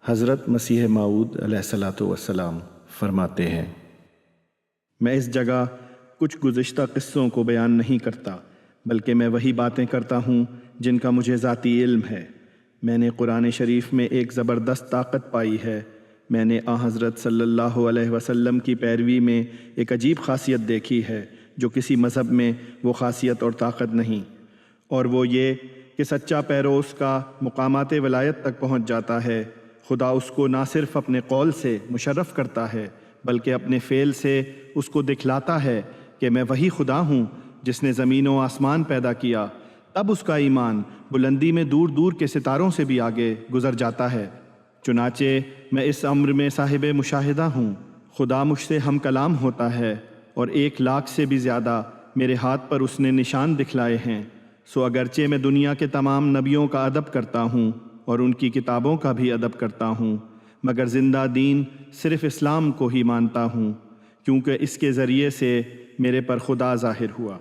حضرت مسیح موعود علیہ الصلاۃ والسلام فرماتے ہیں، میں اس جگہ کچھ گزشتہ قصوں کو بیان نہیں کرتا، بلکہ میں وہی باتیں کرتا ہوں جن کا مجھے ذاتی علم ہے۔ میں نے قرآن شریف میں ایک زبردست طاقت پائی ہے۔ میں نے حضرت صلی اللہ علیہ وسلم کی پیروی میں ایک عجیب خاصیت دیکھی ہے جو کسی مذہب میں وہ خاصیت اور طاقت نہیں، اور وہ یہ کہ سچا پیرو اس کا مقامات ولایت تک پہنچ جاتا ہے۔ خدا اس کو نہ صرف اپنے قول سے مشرف کرتا ہے بلکہ اپنے فعل سے اس کو دکھلاتا ہے کہ میں وہی خدا ہوں جس نے زمین و آسمان پیدا کیا۔ تب اس کا ایمان بلندی میں دور دور کے ستاروں سے بھی آگے گزر جاتا ہے۔ چنانچہ میں اس امر میں صاحب مشاہدہ ہوں۔ خدا مجھ سے ہم کلام ہوتا ہے اور 1,00,000 سے بھی زیادہ میرے ہاتھ پر اس نے نشان دکھلائے ہیں۔ سو اگرچہ میں دنیا کے تمام نبیوں کا ادب کرتا ہوں اور ان کی کتابوں کا بھی ادب کرتا ہوں، مگر زندہ دین صرف اسلام کو ہی مانتا ہوں، کیونکہ اس کے ذریعے سے میرے پر خدا ظاہر ہوا۔